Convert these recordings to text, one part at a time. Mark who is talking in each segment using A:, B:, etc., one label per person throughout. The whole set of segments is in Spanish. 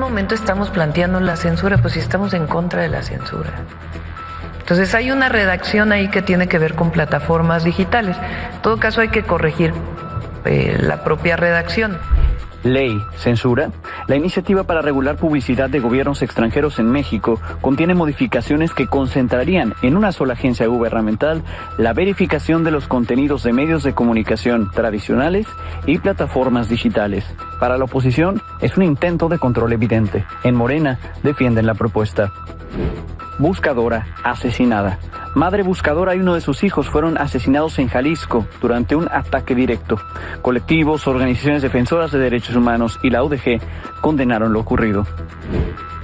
A: momento estamos planteando la censura? Pues si estamos en contra de la censura. Entonces hay una redacción ahí que tiene que ver con plataformas digitales. En todo caso hay que corregir la propia redacción.
B: Ley, censura. La iniciativa para regular publicidad de gobiernos extranjeros en México contiene modificaciones que concentrarían en una sola agencia gubernamental la verificación de los contenidos de medios de comunicación tradicionales y plataformas digitales. Para la oposición es un intento de control evidente. En Morena defienden la propuesta. Buscadora asesinada. Madre buscadora y uno de sus hijos fueron asesinados en Jalisco durante un ataque directo. Colectivos, organizaciones defensoras de derechos humanos y la UDG condenaron lo ocurrido.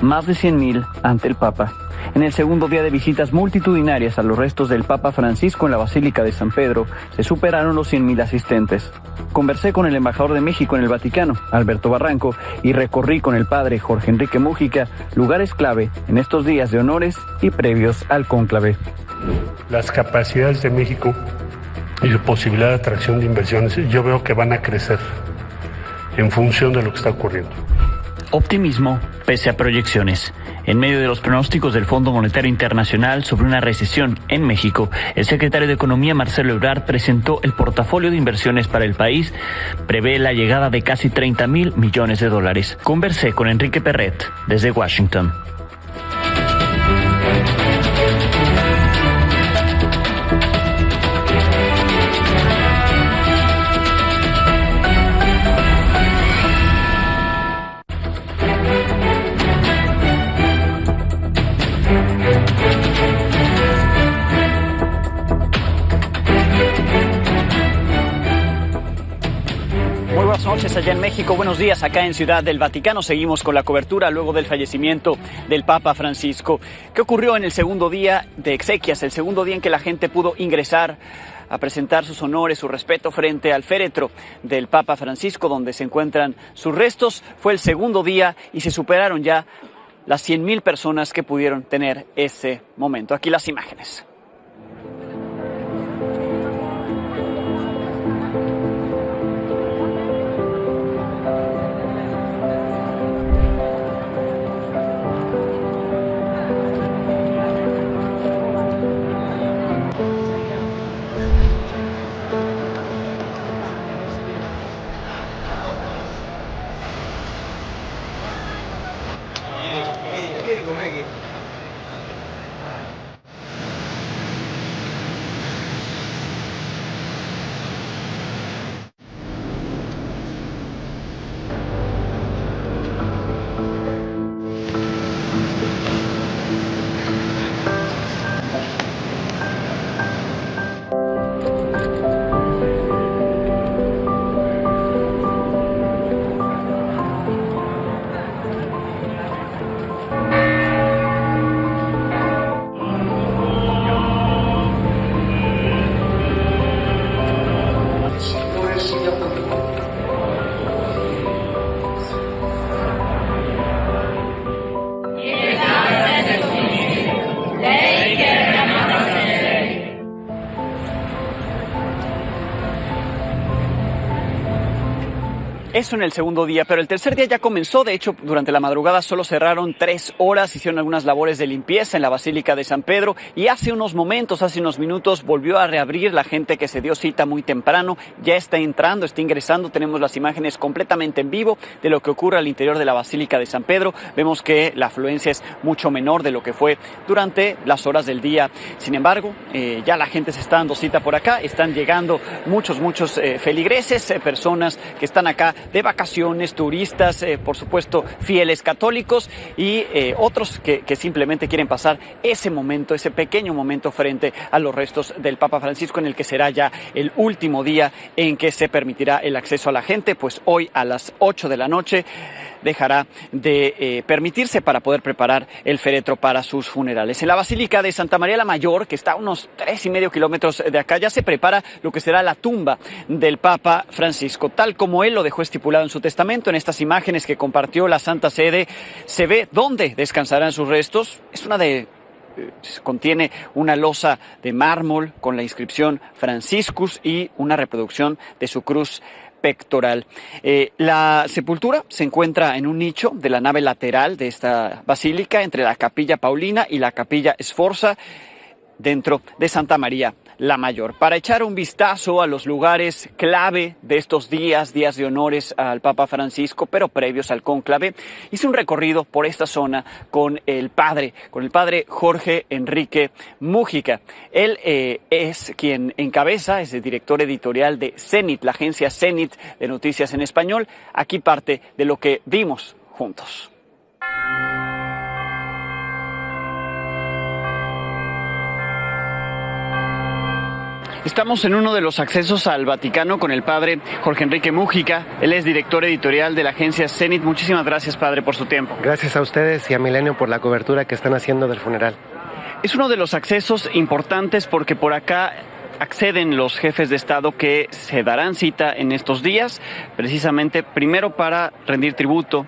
B: Más de 100,000 ante el Papa. En el segundo día de visitas multitudinarias a los restos del Papa Francisco en la Basílica de San Pedro, se superaron los 100,000 asistentes. Conversé con el embajador de México en el Vaticano, Alberto Barranco, y recorrí con el padre Jorge Enrique Mújica lugares clave en estos días de honores y previos al cónclave.
C: Las capacidades de México y su posibilidad de atracción de inversiones, yo veo que van a crecer en función de lo que está ocurriendo.
B: Optimismo pese a proyecciones. En medio de los pronósticos del Fondo Monetario Internacional sobre una recesión en México, el secretario de Economía, Marcelo Ebrard, presentó el portafolio de inversiones para el país. Prevé la llegada de casi 30,000 millones de dólares. Conversé con Enrique Perret desde Washington. Buenas noches allá en México, buenos días acá en Ciudad del Vaticano. Seguimos con la cobertura luego del fallecimiento del Papa Francisco. ¿Qué ocurrió en el segundo día de exequias, el segundo día en que la gente pudo ingresar a presentar sus honores, su respeto frente al féretro del Papa Francisco, donde se encuentran sus restos? Fue el segundo día y se superaron ya las 100,000 personas que pudieron tener ese momento. Aquí las imágenes. Eso en el segundo día, pero el tercer día ya comenzó. De hecho, durante la madrugada solo cerraron 3 horas, hicieron algunas labores de limpieza en la Basílica de San Pedro y hace unos minutos, volvió a reabrir. La gente que se dio cita muy temprano ya está entrando, está ingresando. Tenemos las imágenes completamente en vivo de lo que ocurre al interior de la Basílica de San Pedro. Vemos que la afluencia es mucho menor de lo que fue durante las horas del día. Sin embargo, ya la gente se está dando cita por acá. Están llegando muchos feligreses, personas que están acá de vacaciones, turistas, por supuesto fieles católicos y otros que simplemente quieren pasar ese momento, ese pequeño momento frente a los restos del Papa Francisco, en el que será ya el último día en que se permitirá el acceso a la gente. Pues hoy a las 8 de la noche dejará de permitirse para poder preparar el féretro para sus funerales. En la Basílica de Santa María la Mayor, que está a unos 3,5 kilómetros de acá, ya se prepara lo que será la tumba del Papa Francisco, tal como él lo dejó estipulado en su testamento. En estas imágenes que compartió la Santa Sede se ve dónde descansarán sus restos. Contiene una losa de mármol con la inscripción Franciscus y una reproducción de su cruz pectoral. La sepultura se encuentra en un nicho de la nave lateral de esta basílica, entre la Capilla Paulina y la Capilla Sforza, dentro de Santa María la Mayor. Para echar un vistazo a los lugares clave de estos días de honores al Papa Francisco, pero previos al cónclave, hice un recorrido por esta zona con el padre Jorge Enrique Múgica. Él es quien encabeza, es el director editorial de Zenit, la agencia Zenit de noticias en español. Aquí parte de lo que vimos juntos. Estamos en uno de los accesos al Vaticano con el padre Jorge Enrique Múgica. Él es director editorial de la agencia Zenit. Muchísimas gracias, padre, por su tiempo.
D: Gracias a ustedes y a Milenio por la cobertura que están haciendo del funeral.
B: Es uno de los accesos importantes porque por acá acceden los jefes de Estado que se darán cita en estos días, precisamente primero para rendir tributo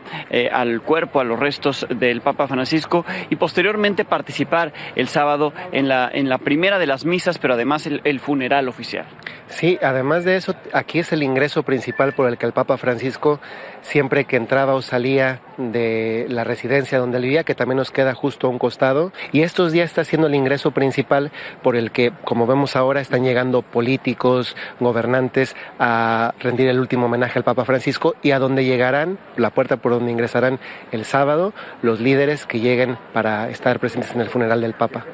B: al cuerpo, a los restos del Papa Francisco, y posteriormente participar el sábado en la primera de las misas, pero además el funeral oficial.
D: Sí, además de eso, aquí es el ingreso principal por el que el Papa Francisco, siempre que entraba o salía de la residencia donde él vivía, que también nos queda justo a un costado, y estos días está siendo el ingreso principal por el que, como vemos ahora, están llegando políticos, gobernantes a rendir el último homenaje al Papa Francisco, y a donde llegarán, la puerta por donde ingresarán el sábado, los líderes que lleguen para estar presentes en el funeral del Papa.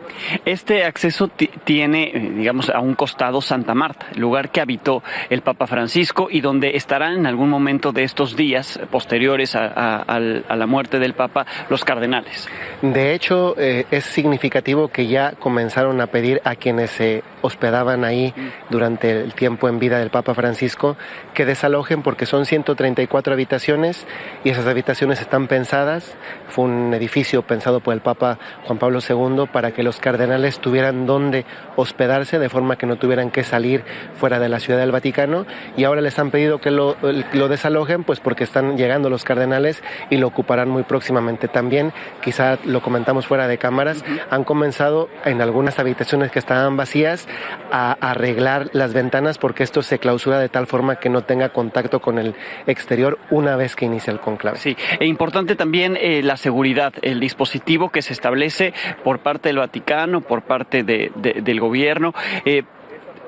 B: Este acceso tiene, digamos, a un costado Santa Marta, el lugar que habitó el Papa Francisco y donde estarán en algún momento de estos días posteriores a la muerte del Papa los cardenales.
D: De hecho, es significativo que ya comenzaron a pedir a quienes se hospedaban ahí durante el tiempo en vida del Papa Francisco que desalojen, porque son 134 habitaciones y esas habitaciones están pensadas, fue un edificio pensado por el Papa Juan Pablo II para que los cardenales tuvieran donde hospedarse, de forma que no tuvieran que salir fuera de la Ciudad del Vaticano, y ahora les han pedido que lo desalojen, pues porque están llegando los cardenales y lo ocuparán muy próximamente. También, quizá lo comentamos fuera de cámaras, han comenzado en algunas habitaciones que estaban vacías a arreglar las ventanas porque esto se clausura de tal forma que no tenga contacto con el exterior una vez que inicia el cónclave.
B: Sí, e importante también la seguridad, el dispositivo que se establece por parte del Vaticano, por parte del gobierno,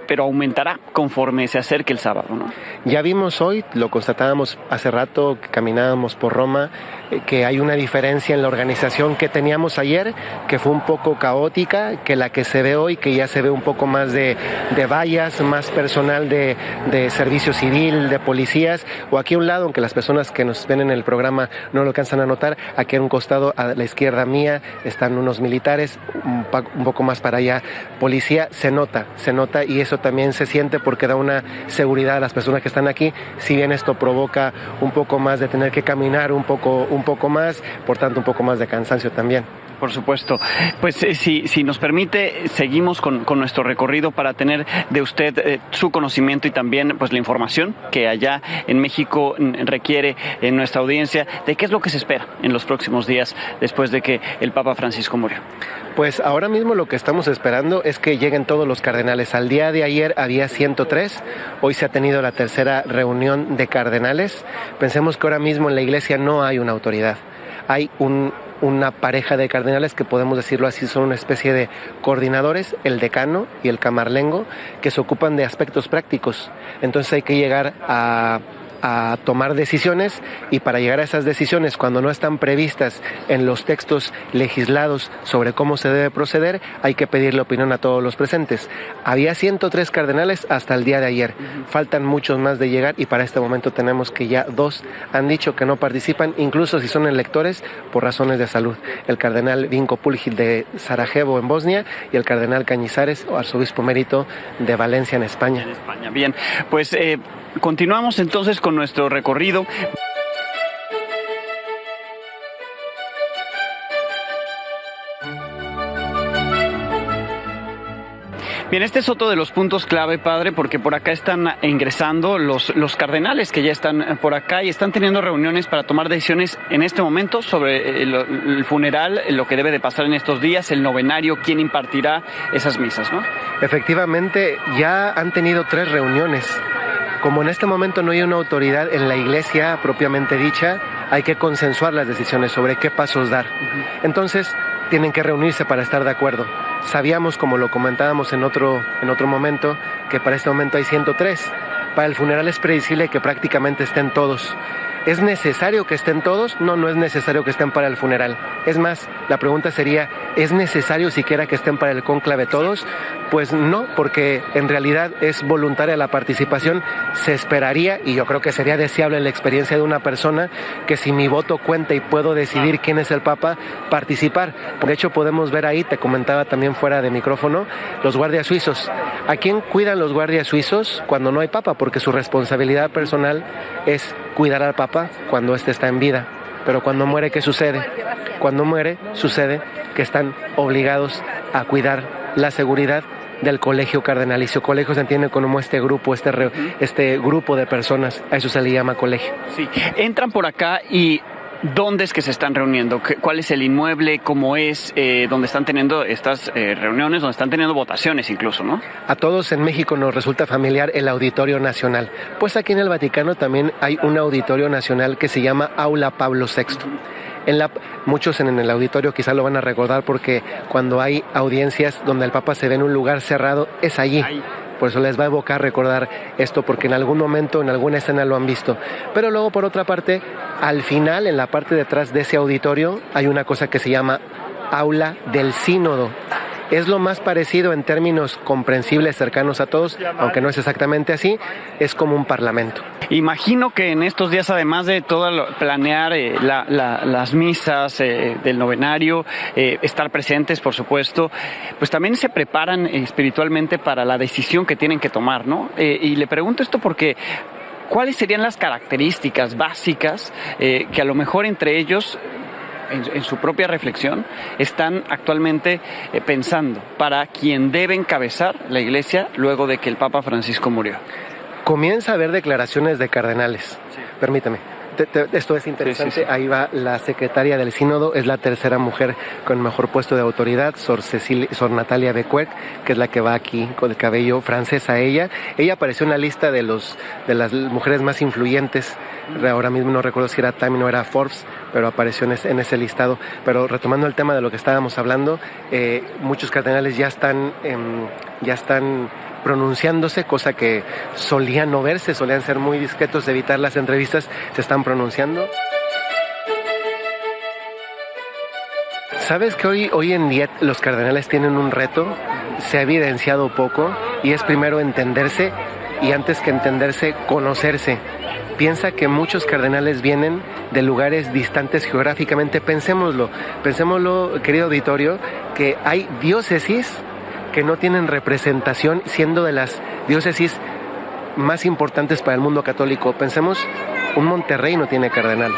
B: pero aumentará conforme se acerque el sábado, ¿no?
D: Ya vimos hoy, lo constatábamos hace rato que caminábamos por Roma, que hay una diferencia en la organización que teníamos ayer, que fue un poco caótica, que la que se ve hoy, que ya se ve un poco más de vallas, más personal de servicio civil, de policías, o aquí a un lado, aunque las personas que nos ven en el programa no lo alcanzan a notar, aquí a un costado, a la izquierda mía, están unos militares, un poco más para allá, policía, se nota, y eso también se siente porque da una seguridad a las personas que están aquí, si bien esto provoca un poco más de tener que caminar un poco más, por tanto un poco más de cansancio también.
B: Por supuesto. Pues si nos permite, seguimos con nuestro recorrido para tener de usted su conocimiento y también pues la información que allá en México requiere en nuestra audiencia de qué es lo que se espera en los próximos días después de que el Papa Francisco murió.
D: Pues ahora mismo lo que estamos esperando es que lleguen todos los cardenales. Al día de ayer había 103, hoy se ha tenido la tercera reunión de cardenales. Pensemos que ahora mismo en la Iglesia no hay una autoridad, hay una pareja de cardenales que, podemos decirlo así, son una especie de coordinadores, el decano y el camarlengo, que se ocupan de aspectos prácticos. Entonces hay que llegar a tomar decisiones, y para llegar a esas decisiones, cuando no están previstas en los textos legislados sobre cómo se debe proceder, hay que pedirle opinión a todos los presentes. Había 103 cardenales hasta el día de ayer, faltan muchos más de llegar, y para este momento tenemos que ya 2 han dicho que no participan, incluso si son electores, por razones de salud: el cardenal Vinko Pulgil de Sarajevo en Bosnia y el cardenal Cañizares, arzobispo emérito de Valencia en España.
B: Bien, pues continuamos entonces con nuestro recorrido. Bien, este es otro de los puntos clave, padre, porque por acá están ingresando los cardenales que ya están por acá y están teniendo reuniones para tomar decisiones en este momento sobre el funeral, lo que debe de pasar en estos días, el novenario, quién impartirá esas misas, ¿no?
D: Efectivamente, ya han tenido 3 reuniones Como en este momento no hay una autoridad en la iglesia propiamente dicha, hay que consensuar las decisiones sobre qué pasos dar. Entonces, tienen que reunirse para estar de acuerdo. Sabíamos, como lo comentábamos en otro momento, que para este momento hay 103. Para el funeral es previsible que prácticamente estén todos. ¿Es necesario que estén todos? No, no es necesario que estén para el funeral. Es más, la pregunta sería, ¿es necesario siquiera que estén para el cónclave todos? Pues no, porque en realidad es voluntaria la participación. Se esperaría, y yo creo que sería deseable en la experiencia de una persona, que si mi voto cuenta y puedo decidir quién es el Papa, participar. De hecho, podemos ver ahí, te comentaba también fuera de micrófono, los guardias suizos. ¿A quién cuidan los guardias suizos cuando no hay Papa? Porque su responsabilidad personal es cuidar al Papa cuando éste está en vida. Pero cuando muere, ¿qué sucede? Cuando muere, sucede que están obligados a cuidar la seguridad del colegio cardenalicio. Colegio se entiende como este grupo, este grupo de personas. A eso se le llama colegio.
B: Sí, entran por acá y ¿dónde es que se están reuniendo? ¿Cuál es el inmueble? ¿Cómo es? ¿Dónde están teniendo estas reuniones? ¿Dónde están teniendo votaciones incluso, no?
D: A todos en México nos resulta familiar el Auditorio Nacional. Pues aquí en el Vaticano también hay un Auditorio Nacional que se llama Aula Pablo VI. Muchos en el auditorio quizá lo van a recordar porque cuando hay audiencias donde el Papa se ve en un lugar cerrado, es allí. Por eso les va a evocar recordar esto, porque en algún momento, en alguna escena lo han visto. Pero luego, por otra parte, al final, en la parte de atrás de ese auditorio, hay una cosa que se llama Aula del Sínodo. Es lo más parecido en términos comprensibles, cercanos a todos, aunque no es exactamente así, es como un parlamento.
B: Imagino que en estos días, además de todo planear las misas del novenario, estar presentes, por supuesto, pues también se preparan espiritualmente para la decisión que tienen que tomar, ¿no? Y le pregunto esto porque ¿cuáles serían las características básicas que a lo mejor entre ellos, en su propia reflexión, están actualmente pensando para quien debe encabezar la Iglesia luego de que el Papa Francisco murió?
D: Comienza a haber declaraciones de cardenales. Sí. Permítame. Esto es interesante. Sí. Ahí va la secretaria del sínodo, es la tercera mujer con mejor puesto de autoridad, Sor Natalia Becquer, que es la que va aquí con el cabello francés a ella. Ella apareció en la lista de las mujeres más influyentes. Ahora mismo no recuerdo si era Time o era Forbes, pero apareció en ese listado. Pero retomando el tema de lo que estábamos hablando, muchos cardenales ya están pronunciándose, cosa que solían no verse, solían ser muy discretos, de evitar las entrevistas, se están pronunciando. ¿Sabes que hoy en día los cardenales tienen un reto? Se ha evidenciado poco, y es primero entenderse, y antes que entenderse, conocerse. Piensa que muchos cardenales vienen de lugares distantes geográficamente. Pensémoslo, querido auditorio, que hay diócesis que no tienen representación, siendo de las diócesis más importantes para el mundo católico. Pensemos, un Monterrey no tiene cardenal.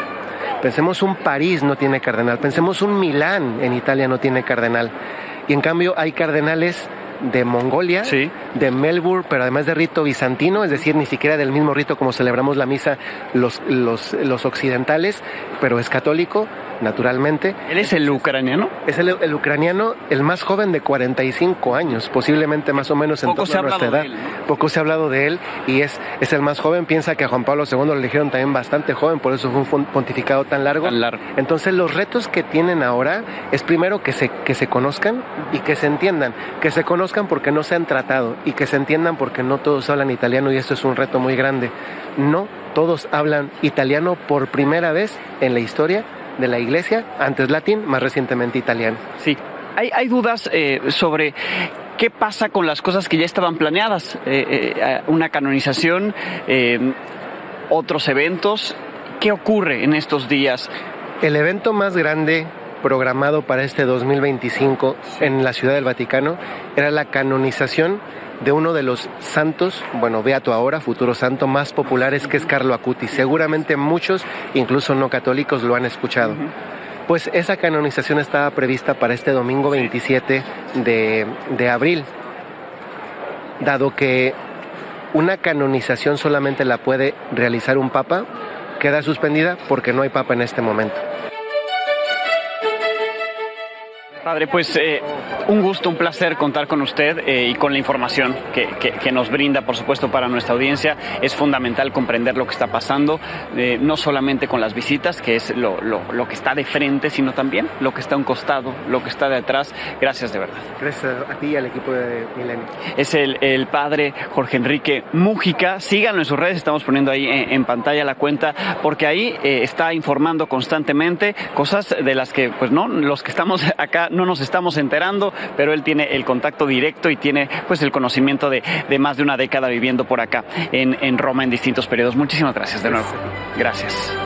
D: Pensemos, un París no tiene cardenal. Pensemos, un Milán en Italia no tiene cardenal. Y en cambio hay cardenales de Mongolia, sí, de Melbourne, pero además de rito bizantino, es decir, ni siquiera del mismo rito como celebramos la misa los occidentales, pero es católico, naturalmente.
B: ¿Él es el ucraniano?
D: Es el ucraniano, el más joven, de 45 años, posiblemente más o menos en torno a nuestra edad. Poco se ha hablado de él, y es el más joven. Piensa que a Juan Pablo II lo eligieron también bastante joven, por eso fue un pontificado tan largo. Entonces los retos que tienen ahora es primero que se conozcan y que se entiendan, que se conozcan porque no se han tratado, y que se entiendan porque no todos hablan italiano, y esto es un reto muy grande. No todos hablan italiano por primera vez en la historia de la Iglesia, antes latín, más recientemente italiano.
B: Sí, hay dudas sobre qué pasa con las cosas que ya estaban planeadas, una canonización, otros eventos. ¿Qué ocurre en estos días?
D: El evento más grande programado para este 2025 en la Ciudad del Vaticano era la canonización de uno de los santos, beato ahora, futuro santo, más populares, que es Carlo Acutis. Seguramente muchos, incluso no católicos, lo han escuchado. Pues esa canonización estaba prevista para este domingo 27 de abril. Dado que una canonización solamente la puede realizar un papa, queda suspendida porque no hay papa en este momento.
B: Padre, pues un gusto, un placer contar con usted y con la información que nos brinda, por supuesto, para nuestra audiencia. Es fundamental comprender lo que está pasando, no solamente con las visitas, que es lo que está de frente, sino también lo que está a un costado, lo que está de atrás. Gracias de verdad.
D: Gracias a ti y al equipo de Milenio.
B: Es el padre Jorge Enrique Múgica. Síganlo en sus redes, estamos poniendo ahí en pantalla la cuenta, porque ahí está informando constantemente cosas de las que, pues no, los que estamos acá no nos estamos enterando, pero él tiene el contacto directo y tiene pues el conocimiento de más de una década viviendo por acá en Roma en distintos periodos. Muchísimas gracias de nuevo. Gracias.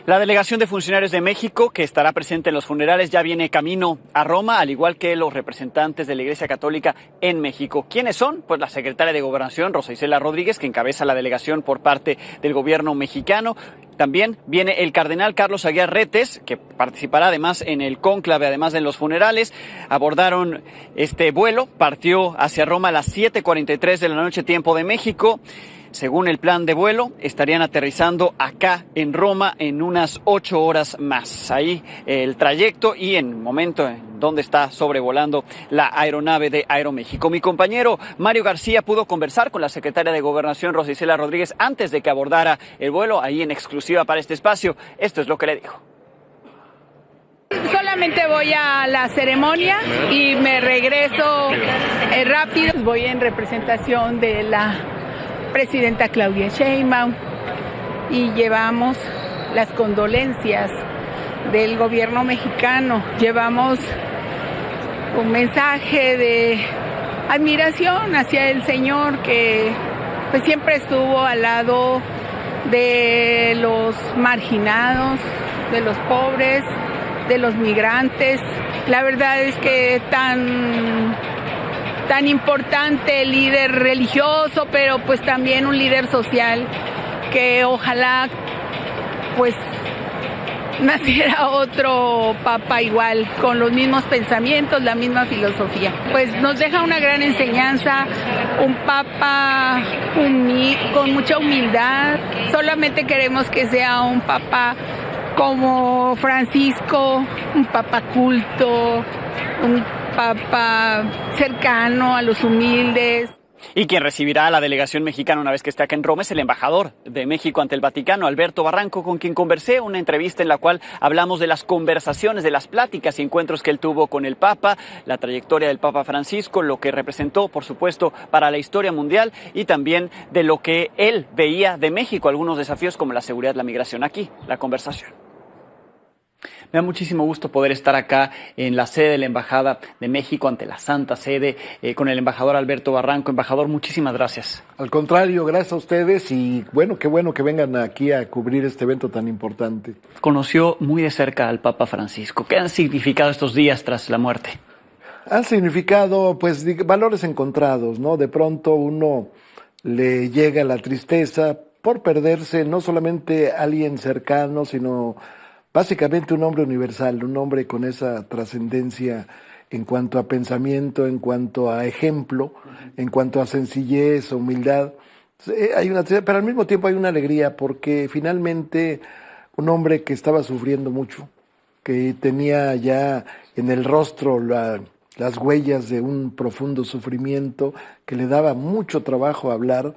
B: La delegación de funcionarios de México, que estará presente en los funerales, ya viene camino a Roma, al igual que los representantes de la Iglesia Católica en México. ¿Quiénes son? Pues la secretaria de Gobernación, Rosa Isela Rodríguez, que encabeza la delegación por parte del gobierno mexicano. También viene el cardenal Carlos Aguiar Retes, que participará además en el cónclave, además de en los funerales. Abordaron este vuelo, partió hacia Roma a las 7:43 de la noche, tiempo de México. Según el plan de vuelo, estarían aterrizando acá en Roma en unas 8 horas más. Ahí el trayecto y en el momento en donde está sobrevolando la aeronave de Aeroméxico. Mi compañero Mario García pudo conversar con la secretaria de Gobernación, Rosa Isela Rodríguez, antes de que abordara el vuelo, ahí en exclusiva para este espacio. Esto es lo que le dijo.
E: Solamente voy a la ceremonia y me regreso rápido. Voy en representación de la presidenta Claudia Sheinbaum y llevamos las condolencias del gobierno mexicano. Llevamos un mensaje de admiración hacia el señor que pues siempre estuvo al lado de los marginados, de los pobres, de los migrantes. La verdad es que tan importante líder religioso, pero pues también un líder social, que ojalá pues naciera otro papa igual, con los mismos pensamientos, la misma filosofía. Pues nos deja una gran enseñanza, un papa con mucha humildad. Solamente queremos que sea un papa como Francisco, un papa culto, un papa cercano a los humildes.
B: Y quien recibirá a la delegación mexicana una vez que esté acá en Roma es el embajador de México ante el Vaticano, Alberto Barranco, con quien conversé, una entrevista en la cual hablamos de las conversaciones, de las pláticas y encuentros que él tuvo con el Papa, la trayectoria del Papa Francisco, lo que representó, por supuesto, para la historia mundial y también de lo que él veía de México, algunos desafíos como la seguridad, la migración. Aquí, la conversación. Me da muchísimo gusto poder estar acá en la sede de la Embajada de México ante la Santa Sede con el embajador Alberto Barranco. Embajador, muchísimas gracias.
F: Al contrario, gracias a ustedes y qué bueno que vengan aquí a cubrir este evento tan importante.
B: Conoció muy de cerca al Papa Francisco. ¿Qué han significado estos días tras la muerte?
F: Han significado, pues, valores encontrados, ¿no? De pronto uno le llega la tristeza por perderse no solamente a alguien cercano, sino básicamente un hombre universal, un hombre con esa trascendencia en cuanto a pensamiento, en cuanto a ejemplo, en cuanto a sencillez, humildad. Hay una tristeza, pero al mismo tiempo hay una alegría, porque finalmente un hombre que estaba sufriendo mucho, que tenía ya en el rostro las huellas de un profundo sufrimiento, que le daba mucho trabajo hablar,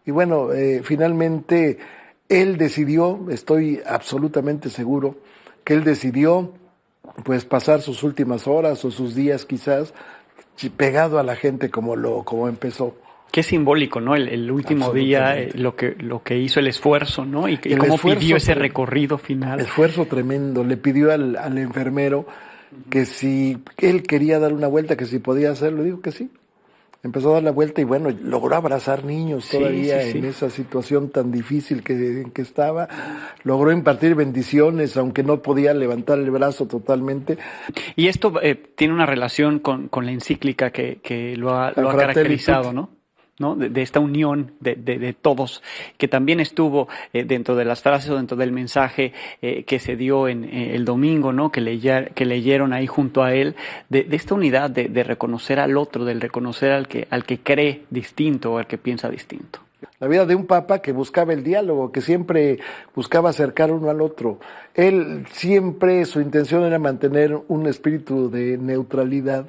F: y bueno, finalmente él decidió, estoy absolutamente seguro, que él decidió pues pasar sus últimas horas o sus días quizás pegado a la gente como empezó.
B: Qué simbólico, ¿no? El último día, lo que hizo el esfuerzo, ¿no? Y cómo pidió ese recorrido final.
F: Esfuerzo tremendo. Le pidió al enfermero que si él quería dar una vuelta, que si podía hacerlo, dijo que sí. Empezó a dar la vuelta y bueno, logró abrazar niños todavía en esa situación tan difícil en que estaba. Logró impartir bendiciones, aunque no podía levantar el brazo totalmente.
B: Y esto tiene una relación con la encíclica que lo ha caracterizado, ¿no? De esta unión de todos, que también estuvo dentro de las frases o dentro del mensaje que se dio en el domingo, ¿no? Que leyeron ahí junto a él, de esta unidad de reconocer al otro, del reconocer al que cree distinto o al que piensa distinto.
F: La vida de un papa que buscaba el diálogo, que siempre buscaba acercar uno al otro. Él siempre, su intención era mantener un espíritu de neutralidad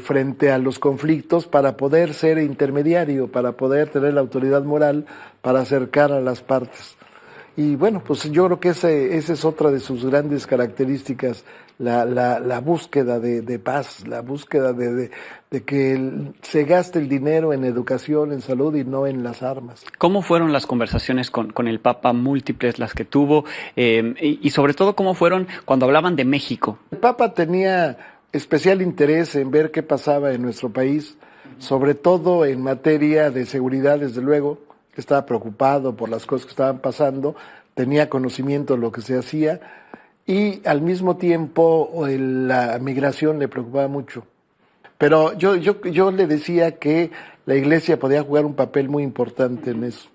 F: frente a los conflictos para poder ser intermediario, para poder tener la autoridad moral para acercar a las partes. Y bueno, pues yo creo que esa es otra de sus grandes características, la búsqueda de paz, la búsqueda de que se gaste el dinero en educación, en salud y no en las armas.
B: ¿Cómo fueron las conversaciones con el Papa, múltiples las que tuvo, y sobre todo cómo fueron cuando hablaban de México?
F: El Papa tenía especial interés en ver qué pasaba en nuestro país, sobre todo en materia de seguridad, desde luego. Estaba preocupado por las cosas que estaban pasando, tenía conocimiento de lo que se hacía y al mismo tiempo la migración le preocupaba mucho. Pero yo le decía que la Iglesia podía jugar un papel muy importante en eso.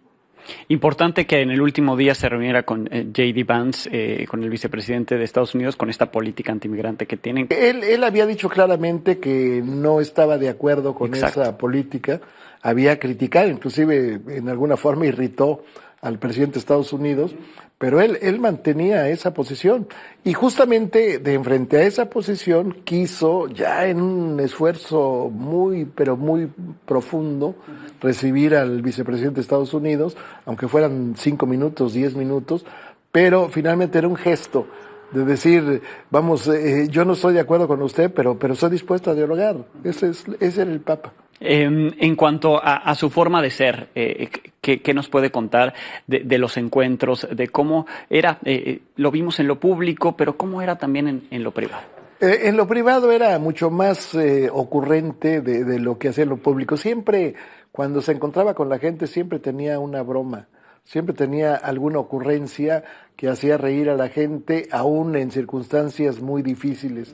B: Importante que en el último día se reuniera con J.D. Vance, con el vicepresidente de Estados Unidos, con esta política antimigrante que tienen.
F: Él había dicho claramente que no estaba de acuerdo con esa política, había criticado, inclusive en alguna forma irritó al presidente de Estados Unidos, pero él mantenía esa posición y justamente de enfrente a esa posición quiso, ya en un esfuerzo muy, pero muy profundo, recibir al vicepresidente de Estados Unidos, aunque fueran 5 minutos, 10 minutos, pero finalmente era un gesto de decir, vamos, yo no estoy de acuerdo con usted, pero estoy dispuesto a dialogar. Ese era el Papa.
B: En cuanto a su forma de ser, ¿qué nos puede contar de los encuentros, de cómo era? Lo vimos en lo público, pero ¿cómo era también en lo privado?
F: En lo privado era mucho más ocurrente de lo que hacía en lo público. Siempre, cuando se encontraba con la gente, siempre tenía una broma, siempre tenía alguna ocurrencia que hacía reír a la gente, aún en circunstancias muy difíciles.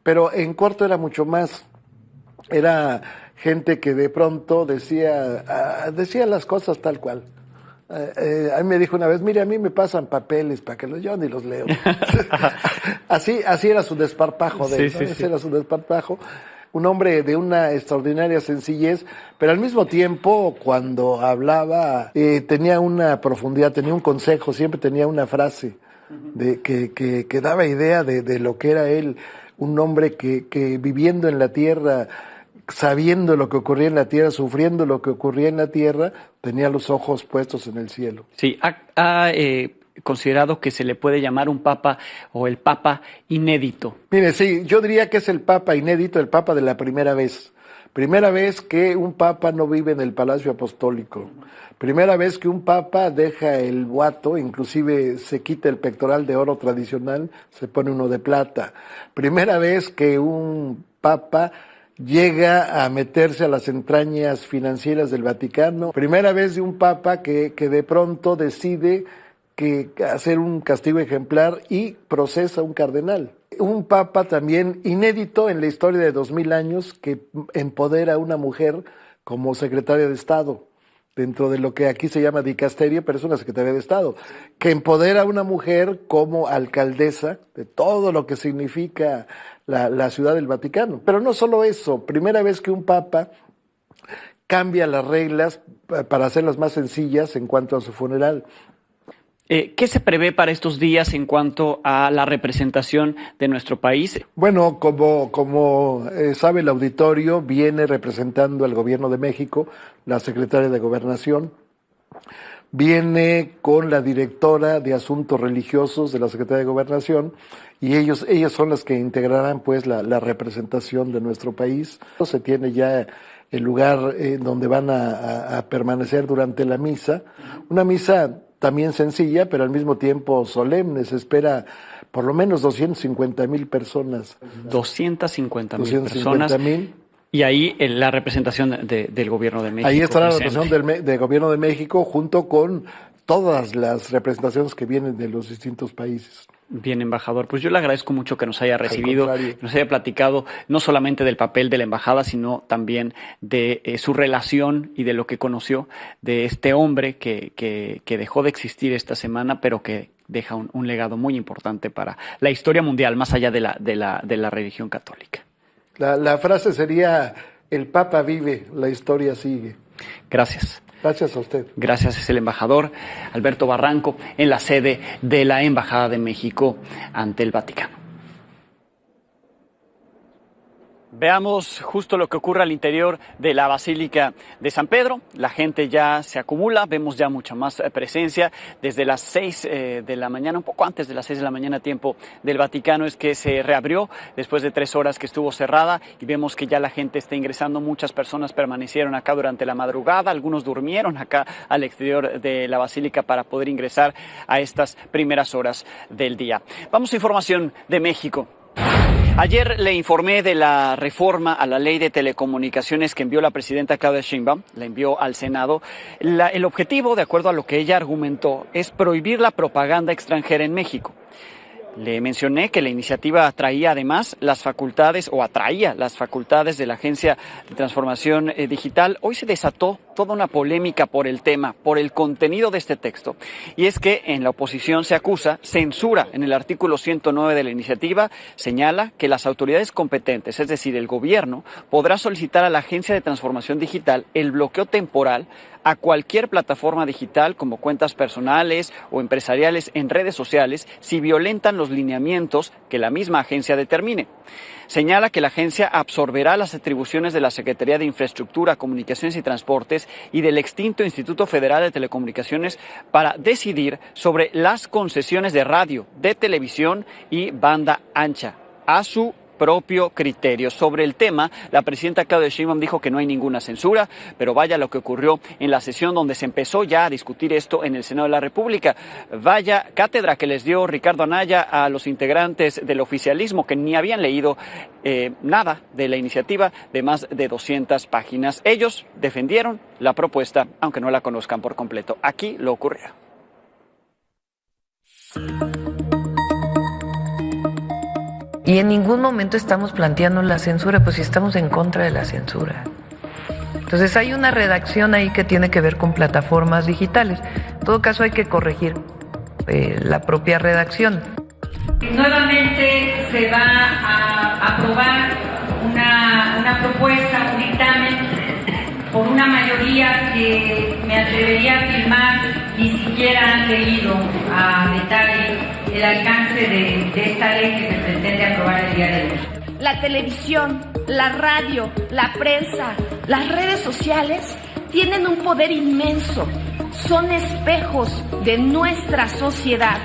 F: Pero en corto era mucho más. Era gente que de pronto decía las cosas tal cual. A mí me dijo una vez, mire, a mí me pasan papeles para que yo ni los leo. así era su desparpajo de él, ¿no? Ese era su desparpajo. Un hombre de una extraordinaria sencillez, pero al mismo tiempo, cuando hablaba, tenía una profundidad, tenía un consejo, siempre tenía una frase que daba idea de lo que era él. Un hombre que viviendo en la tierra, sabiendo lo que ocurría en la tierra, sufriendo lo que ocurría en la tierra, tenía los ojos puestos en el cielo.
B: Sí, ha considerado que se le puede llamar un papa o el papa inédito.
F: Mire, sí, yo diría que es el papa inédito, el papa de la primera vez. Primera vez que un papa no vive en el Palacio Apostólico. Primera vez que un papa deja el boato, inclusive se quita el pectoral de oro tradicional, se pone uno de plata. Primera vez que un papa llega a meterse a las entrañas financieras del Vaticano. Primera vez de un papa que de pronto decide hacer un castigo ejemplar y procesa a un cardenal. Un papa también inédito en la historia de 2000 años que empodera a una mujer como secretaria de Estado, dentro de lo que aquí se llama dicasterio, pero es una secretaria de Estado, que empodera a una mujer como alcaldesa de todo lo que significa la ciudad del Vaticano. Pero no solo eso, primera vez que un papa cambia las reglas para hacerlas más sencillas en cuanto a su funeral.
B: ¿Qué se prevé para estos días en cuanto a la representación de nuestro país?
F: Bueno, como sabe el auditorio, viene representando al Gobierno de México la secretaria de Gobernación, viene con la directora de Asuntos Religiosos de la Secretaría de Gobernación y ellos son las que integrarán pues la representación de nuestro país. Se tiene ya el lugar donde van a permanecer durante la misa, una misa también sencilla, pero al mismo tiempo solemne. Se espera por lo menos 250,000 personas.
B: 250,000 personas. Y ahí la representación del Gobierno de México.
F: Ahí está la representación del Gobierno de México junto con todas las representaciones que vienen de los distintos países.
B: Bien, embajador. Pues yo le agradezco mucho que nos haya recibido, que nos haya platicado no solamente del papel de la embajada, sino también de su relación y de lo que conoció de este hombre que dejó de existir esta semana, pero que deja un legado muy importante para la historia mundial, más allá de la religión católica.
F: La frase sería, el Papa vive, la historia sigue.
B: Gracias.
F: Gracias a usted.
B: Gracias, es el embajador Alberto Barranco en la sede de la Embajada de México ante el Vaticano. Veamos justo lo que ocurre al interior de la Basílica de San Pedro. La gente ya se acumula, vemos ya mucha más presencia. Desde las 6 de la mañana, un poco antes de las 6 de la mañana, tiempo del Vaticano, es que se reabrió después de 3 horas que estuvo cerrada y vemos que ya la gente está ingresando. Muchas personas permanecieron acá durante la madrugada, algunos durmieron acá al exterior de la Basílica para poder ingresar a estas primeras horas del día. Vamos a información de México. Ayer le informé de la reforma a la ley de telecomunicaciones que envió la presidenta Claudia Sheinbaum, la envió al Senado. El objetivo, de acuerdo a lo que ella argumentó, es prohibir la propaganda extranjera en México. Le mencioné que la iniciativa atraía además las facultades de la Agencia de Transformación Digital. Hoy se desató toda una polémica por el tema, por el contenido de este texto. Y es que en la oposición se acusa censura en el artículo 109 de la iniciativa. Señala que las autoridades competentes, es decir, el gobierno, podrá solicitar a la Agencia de Transformación Digital el bloqueo temporal a cualquier plataforma digital como cuentas personales o empresariales en redes sociales si violentan los lineamientos que la misma agencia determine. Señala que la agencia absorberá las atribuciones de la Secretaría de Infraestructura, Comunicaciones y Transportes y del extinto Instituto Federal de Telecomunicaciones para decidir sobre las concesiones de radio, de televisión y banda ancha a su propio criterio. Sobre el tema, la presidenta Claudia Sheinbaum dijo que no hay ninguna censura, pero vaya lo que ocurrió en la sesión donde se empezó ya a discutir esto en el Senado de la República. Vaya cátedra que les dio Ricardo Anaya a los integrantes del oficialismo que ni habían leído nada de la iniciativa de más de 200 páginas. Ellos defendieron la propuesta, aunque no la conozcan por completo. Aquí lo ocurrió.
A: Y en ningún momento estamos planteando la censura, pues si estamos en contra de la censura. Entonces hay una redacción ahí que tiene que ver con plataformas digitales. En todo caso hay que corregir la propia redacción.
G: Nuevamente se va a aprobar una propuesta, un dictamen, por una mayoría que me atrevería a afirmar ni siquiera han leído a detalle el alcance de esta ley que se pretende aprobar el día de hoy.
H: La televisión, la radio, la prensa, las redes sociales tienen un poder inmenso. Son espejos de nuestra sociedad,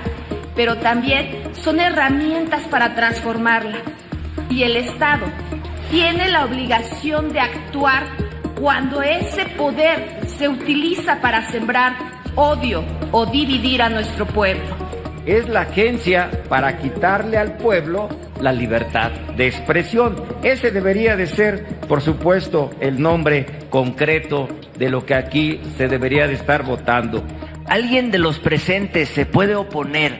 H: pero también son herramientas para transformarla. Y el Estado tiene la obligación de actuar cuando ese poder se utiliza para sembrar odio o dividir a nuestro pueblo.
I: Es la agencia para quitarle al pueblo la libertad de expresión. Ese debería de ser, por supuesto, el nombre concreto de lo que aquí se debería de estar votando.
J: ¿Alguien de los presentes se puede oponer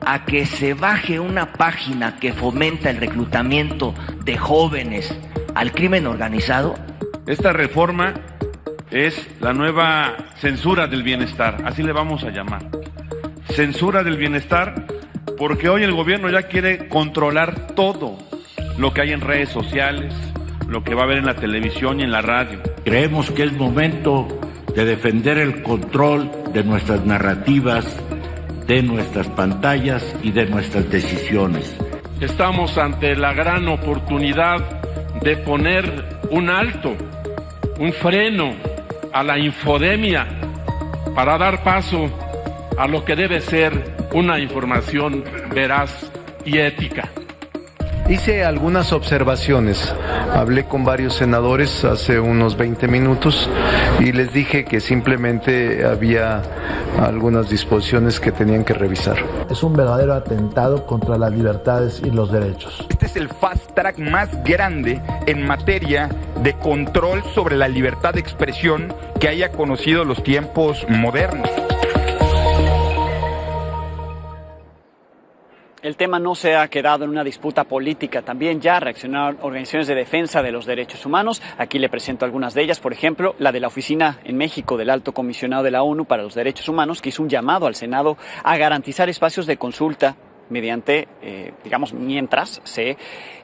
J: a que se baje una página que fomenta el reclutamiento de jóvenes al crimen organizado?
K: Esta reforma es la nueva censura del bienestar, así le vamos a llamar. Censura del bienestar, porque hoy el gobierno ya quiere controlar todo lo que hay en redes sociales, lo que va a haber en la televisión y en la radio.
L: Creemos que es momento de defender el control de nuestras narrativas, de nuestras pantallas y de nuestras decisiones.
K: Estamos ante la gran oportunidad de poner un alto, un freno a la infodemia para dar paso a lo que debe ser una información veraz y ética.
M: Hice algunas observaciones, hablé con varios senadores hace unos 20 minutos y les dije que simplemente había algunas disposiciones que tenían que revisar.
N: Es un verdadero atentado contra las libertades y los derechos.
O: Este es el fast track más grande en materia de control sobre la libertad de expresión que haya conocido los tiempos modernos.
B: El tema no se ha quedado en una disputa política, también ya reaccionaron organizaciones de defensa de los derechos humanos. Aquí le presento algunas de ellas, por ejemplo, la de la Oficina en México del Alto Comisionado de la ONU para los Derechos Humanos, que hizo un llamado al Senado a garantizar espacios de consulta mediante, mientras se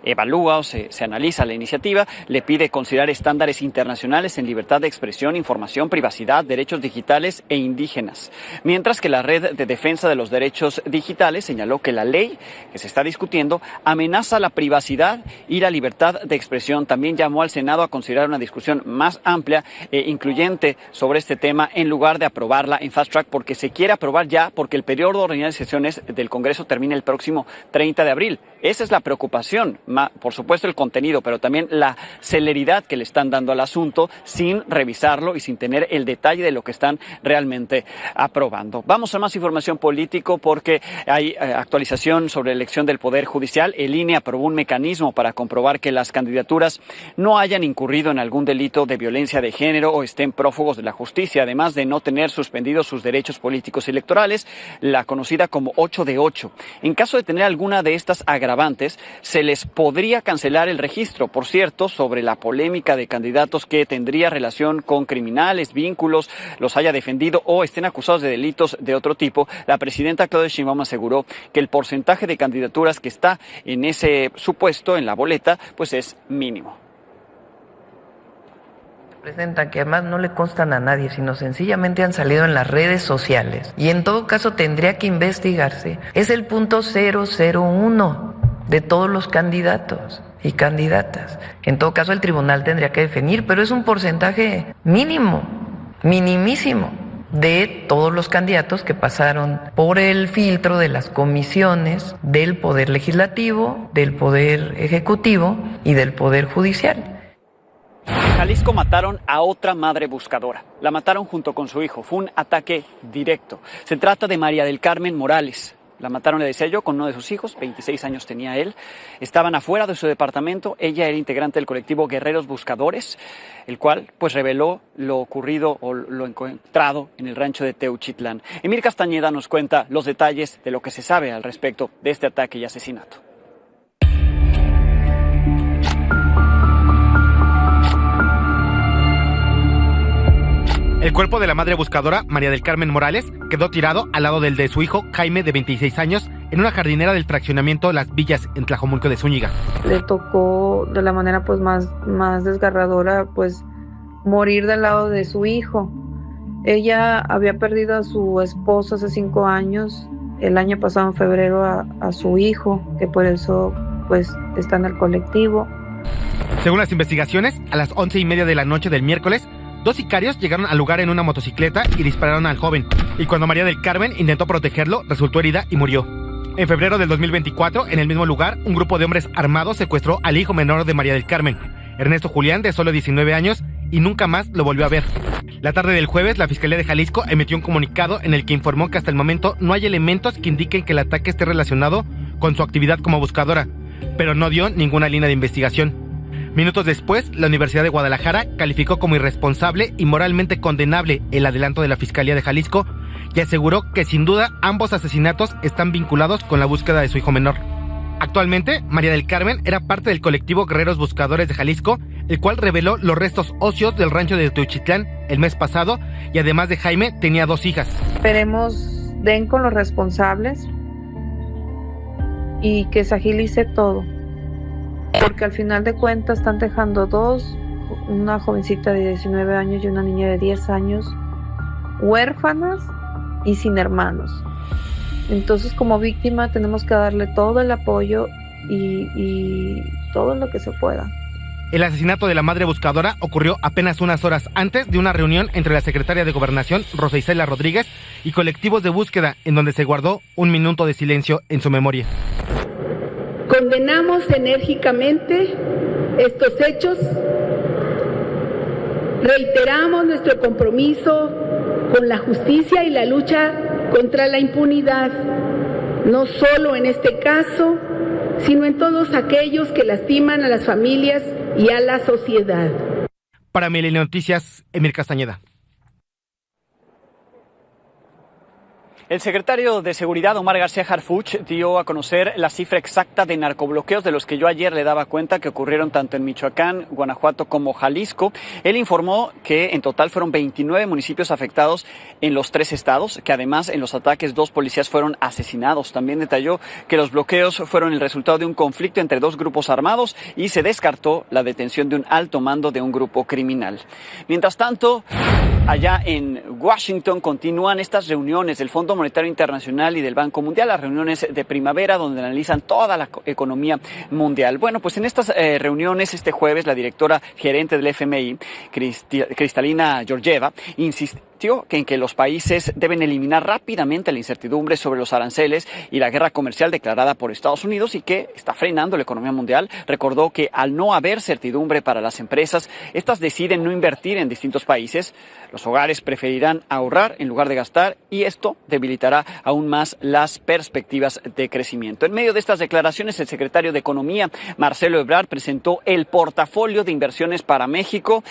B: evalúa o se analiza la iniciativa, le pide considerar estándares internacionales en libertad de expresión, información, privacidad, derechos digitales e indígenas. Mientras que la Red de Defensa de los Derechos Digitales señaló que la ley que se está discutiendo amenaza la privacidad y la libertad de expresión. También llamó al Senado a considerar una discusión más amplia e incluyente sobre este tema en lugar de aprobarla en fast track, porque se quiere aprobar ya, porque el periodo ordinario de sesiones del Congreso termina el próximo 30 de abril. Esa es la preocupación, por supuesto el contenido, pero también la celeridad que le están dando al asunto sin revisarlo y sin tener el detalle de lo que están realmente aprobando. Vamos a más información político porque hay actualización sobre la elección del Poder Judicial. El INE aprobó un mecanismo para comprobar que las candidaturas no hayan incurrido en algún delito de violencia de género o estén prófugos de la justicia, además de no tener suspendidos sus derechos políticos y electorales, la conocida como 8 de 8. En caso de tener alguna de estas agravantes, se les podría cancelar el registro. Por cierto, sobre la polémica de candidatos que tendría relación con criminales, vínculos, los haya defendido o estén acusados de delitos de otro tipo, la presidenta Claudia Sheinbaum aseguró que el porcentaje de candidaturas que está en ese supuesto, en la boleta, pues es mínimo.
A: Presentan que además no le constan a nadie, sino sencillamente han salido en las redes sociales. Y en todo caso tendría que investigarse. Es el punto 001 de todos los candidatos y candidatas. En todo caso el tribunal tendría que definir, pero es un porcentaje mínimo, minimísimo, de todos los candidatos que pasaron por el filtro de las comisiones del Poder Legislativo, del Poder Ejecutivo y del Poder Judicial.
B: En Jalisco mataron a otra madre buscadora. La mataron junto con su hijo. Fue un ataque directo. Se trata de María del Carmen Morales. La mataron, le decía yo, con uno de sus hijos, 26 años tenía él. Estaban afuera de su departamento. Ella era integrante del colectivo Guerreros Buscadores, el cual pues reveló lo ocurrido o lo encontrado en el rancho de Teuchitlán. Emir Castañeda nos cuenta los detalles de lo que se sabe al respecto de este ataque y asesinato.
P: El cuerpo de la madre buscadora, María del Carmen Morales, quedó tirado al lado del de su hijo, Jaime, de 26 años, en una jardinera del fraccionamiento Las Villas, en Tlajomulco de Zúñiga.
Q: Le tocó de la manera pues más desgarradora, pues morir del lado de su hijo. Ella había perdido a su esposo hace 5 años, el año pasado en febrero a su hijo, que por eso pues está en el colectivo.
P: Según las investigaciones, a las 11:30 de la noche del miércoles, 2 sicarios llegaron al lugar en una motocicleta y dispararon al joven, y cuando María del Carmen intentó protegerlo, resultó herida y murió. En febrero del 2024, en el mismo lugar, un grupo de hombres armados secuestró al hijo menor de María del Carmen, Ernesto Julián, de solo 19 años, y nunca más lo volvió a ver. La tarde del jueves, la Fiscalía de Jalisco emitió un comunicado en el que informó que hasta el momento no hay elementos que indiquen que el ataque esté relacionado con su actividad como buscadora, pero no dio ninguna línea de investigación. Minutos después, la Universidad de Guadalajara calificó como irresponsable y moralmente condenable el adelanto de la Fiscalía de Jalisco y aseguró que sin duda ambos asesinatos están vinculados con la búsqueda de su hijo menor. Actualmente, María del Carmen era parte del colectivo Guerreros Buscadores de Jalisco, el cual reveló los restos óseos del rancho de Teuchitlán el mes pasado, y además de Jaime, tenía 2 hijas.
Q: Esperemos den con los responsables y que se agilice todo, porque al final de cuentas están dejando 2, una jovencita de 19 años y una niña de 10 años, huérfanas y sin hermanos. Entonces, como víctima tenemos que darle todo el apoyo y todo lo que se pueda.
P: El asesinato de la madre buscadora ocurrió apenas unas horas antes de una reunión entre la secretaria de Gobernación, Rosa Isela Rodríguez, y colectivos de búsqueda, en donde se guardó un minuto de silencio en su memoria.
R: Condenamos enérgicamente estos hechos. Reiteramos nuestro compromiso con la justicia y la lucha contra la impunidad, no solo en este caso, sino en todos aquellos que lastiman a las familias y a la sociedad.
P: Para Milenio Noticias, Emir Castañeda.
B: El secretario de Seguridad, Omar García Harfuch, dio a conocer la cifra exacta de narcobloqueos de los que yo ayer le daba cuenta que ocurrieron tanto en Michoacán, Guanajuato como Jalisco. Él informó que en total fueron 29 municipios afectados en los 3 estados, que además en los ataques 2 policías fueron asesinados. También detalló que los bloqueos fueron el resultado de un conflicto entre 2 grupos armados y se descartó la detención de un alto mando de un grupo criminal. Mientras tanto, allá en Washington continúan estas reuniones del Fondo Monetario Internacional y del Banco Mundial, las reuniones de primavera donde analizan toda la economía mundial. Bueno, pues en estas reuniones este jueves la directora gerente del FMI, Kristalina Georgieva, insistió en que los países deben eliminar rápidamente la incertidumbre sobre los aranceles y la guerra comercial declarada por Estados Unidos y que está frenando la economía mundial. Recordó que al no haber certidumbre para las empresas, estas deciden no invertir en distintos países. Los hogares preferirán ahorrar en lugar de gastar y esto debilitará aún más las perspectivas de crecimiento. En medio de estas declaraciones, el secretario de Economía, Marcelo Ebrard, presentó el portafolio de inversiones para México.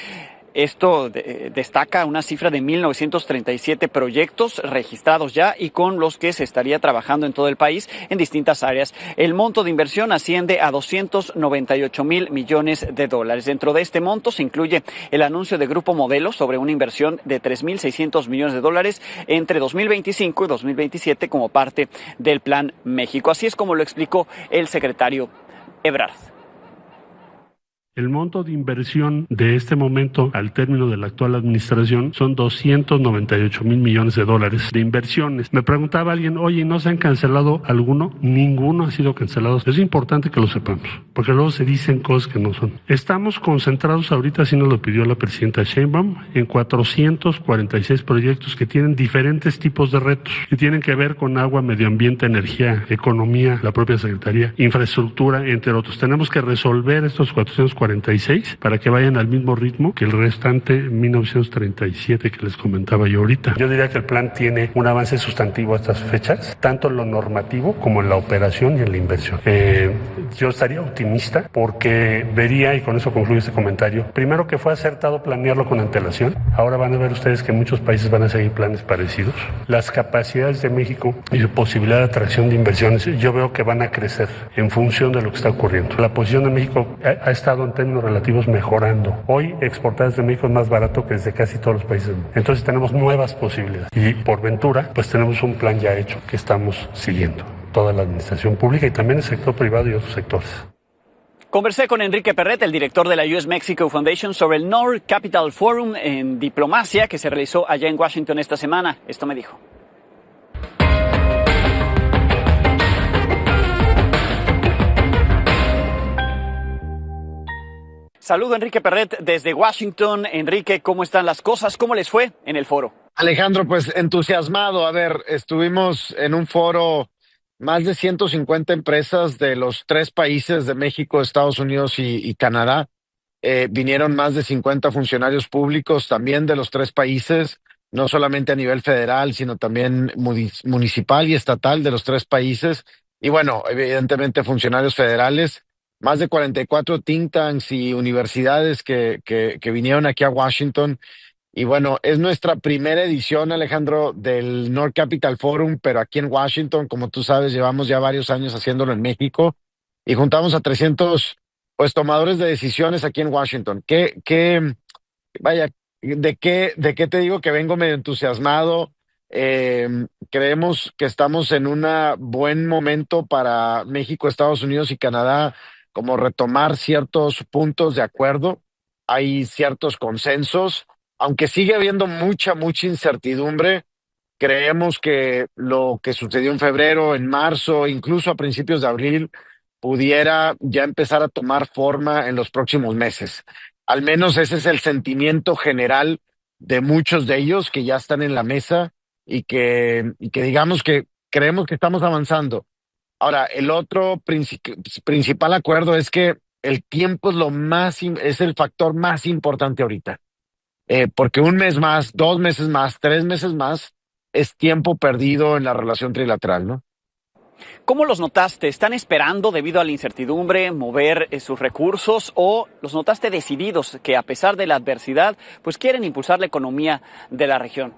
B: Esto destaca una cifra de 1,937 proyectos registrados ya y con los que se estaría trabajando en todo el país en distintas áreas. El monto de inversión asciende a $298,000 millones. Dentro de este monto se incluye el anuncio de Grupo Modelo sobre una inversión de $3,600 millones entre 2025 y 2027 como parte del Plan México. Así es como lo explicó el secretario Ebrard.
C: El monto de inversión de este momento, al término de la actual administración, son $298,000 millones de inversiones. Me preguntaba alguien, oye, ¿no se han cancelado alguno? Ninguno ha sido cancelado. Es importante que lo sepamos, porque luego se dicen cosas que no son. Estamos concentrados ahorita, así nos lo pidió la presidenta Sheinbaum, en 446 proyectos que tienen diferentes tipos de retos, que tienen que ver con agua, medio ambiente, energía, economía, la propia Secretaría, infraestructura, entre otros. Tenemos que resolver estos 446 para que vayan al mismo ritmo que el restante 1937 que les comentaba yo ahorita. Yo diría que el plan tiene un avance sustantivo a estas fechas, tanto en lo normativo como en la operación y en la inversión. Yo estaría optimista porque vería, y con eso concluyo este comentario, primero que fue acertado planearlo con antelación. Ahora van a ver ustedes que muchos países van a seguir planes parecidos. Las capacidades de México y su posibilidad de atracción de inversiones, yo veo que van a crecer en función de lo que está ocurriendo. La posición de México ha estado en términos relativos mejorando. Hoy exportar desde México es más barato que desde casi todos los países. Entonces tenemos nuevas posibilidades y por ventura pues tenemos un plan ya hecho que estamos siguiendo. Toda la administración pública y también el sector privado y otros sectores.
B: Conversé con Enrique Perret, el director de la US Mexico Foundation, sobre el North Capital Forum en diplomacia que se realizó allá en Washington esta semana. Esto me dijo. Saludo Enrique Perret desde Washington. Enrique, ¿cómo están las cosas? ¿Cómo les fue en el foro?
S: Alejandro, pues entusiasmado. A ver, estuvimos en un foro, más de 150 empresas de los 3 países de México, Estados Unidos y Canadá. Vinieron más de 50 funcionarios públicos también de los 3 países, no solamente a nivel federal, sino también municipal y estatal de los 3 países. Y bueno, evidentemente funcionarios federales. Más de 44 think tanks y universidades que vinieron aquí a Washington. Y bueno, es nuestra primera edición, Alejandro, del North Capital Forum, pero aquí en Washington, como tú sabes, llevamos ya varios años haciéndolo en México y juntamos a 300 pues tomadores de decisiones aquí en Washington. Vaya, ¿de qué te digo que vengo medio entusiasmado? Creemos que estamos en un buen momento para México, Estados Unidos y Canadá, como retomar ciertos puntos de acuerdo. Hay ciertos consensos, aunque sigue habiendo mucha incertidumbre. Creemos que lo que sucedió en febrero, en marzo, incluso a principios de abril, pudiera ya empezar a tomar forma en los próximos meses. Al menos ese es el sentimiento general de muchos de ellos que ya están en la mesa y que digamos que creemos que estamos avanzando. Ahora, el otro principal acuerdo es que el tiempo es el factor más importante ahorita. Porque un mes más, 2 meses más, 3 meses más es tiempo perdido en la relación trilateral, ¿no?
B: ¿Cómo los notaste? ¿Están esperando, debido a la incertidumbre, mover sus recursos o los notaste decididos que a pesar de la adversidad, pues quieren impulsar la economía de la región?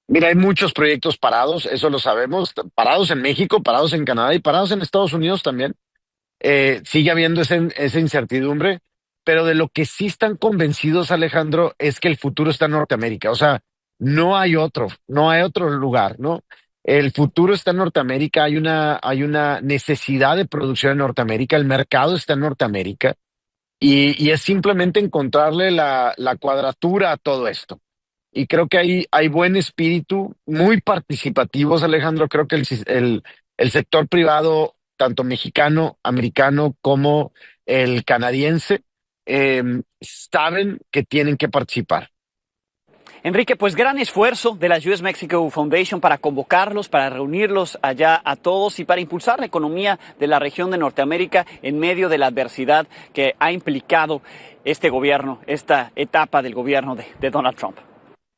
S: Mira, hay muchos proyectos parados, eso lo sabemos, parados en México, parados en Canadá y parados en Estados Unidos también. Sigue habiendo esa incertidumbre, pero de lo que sí están convencidos, Alejandro, es que el futuro está en Norteamérica. O sea, no hay otro lugar, ¿no? El futuro está en Norteamérica, hay una necesidad de producción en Norteamérica, el mercado está en Norteamérica y es simplemente encontrarle la cuadratura a todo esto. Y creo que hay buen espíritu, muy participativos, Alejandro. Creo que el sector privado, tanto mexicano, americano, como el canadiense, saben que tienen que participar.
B: Enrique, pues gran esfuerzo de la US Mexico Foundation para convocarlos, para reunirlos allá a todos y para impulsar la economía de la región de Norteamérica en medio de la adversidad que ha implicado este gobierno, esta etapa del gobierno de Donald Trump.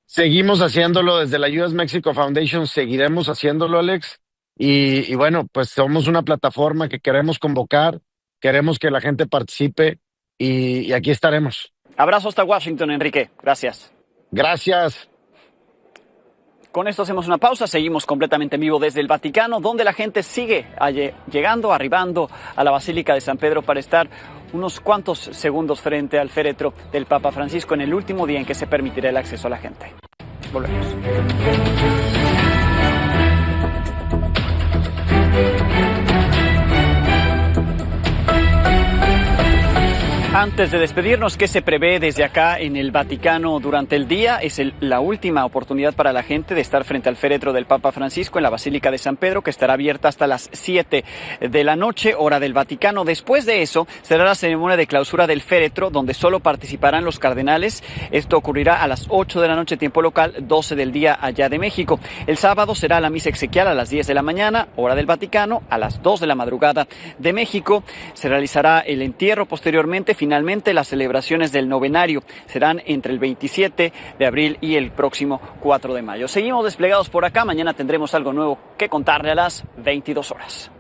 S: Seguimos haciéndolo desde la US Mexico Foundation, seguiremos haciéndolo, Alex. Y bueno, pues somos una plataforma que queremos convocar, queremos que la gente participe y aquí estaremos.
B: Abrazo hasta Washington, Enrique. Gracias.
S: Gracias.
B: Con esto hacemos una pausa, seguimos completamente en vivo desde el Vaticano, donde la gente sigue arribando a la Basílica de San Pedro para estar unos cuantos segundos frente al féretro del Papa Francisco en el último día en que se permitirá el acceso a la gente. Volvemos. Antes de despedirnos, ¿qué se prevé desde acá en el Vaticano durante el día? Es la última oportunidad para la gente de estar frente al féretro del Papa Francisco en la Basílica de San Pedro, que estará abierta hasta las 7 de la noche, hora del Vaticano. Después de eso, será la ceremonia de clausura del féretro, donde solo participarán los cardenales. Esto ocurrirá a las 8 de la noche, tiempo local, 12 del día allá de México. El sábado será la misa exequial a las 10 de la mañana, hora del Vaticano, a las 2 de la madrugada de México. Se realizará el entierro posteriormente. Finalmente, las celebraciones del novenario serán entre el 27 de abril y el próximo 4 de mayo. Seguimos desplegados por acá. Mañana tendremos algo nuevo que contarle a las 22 horas.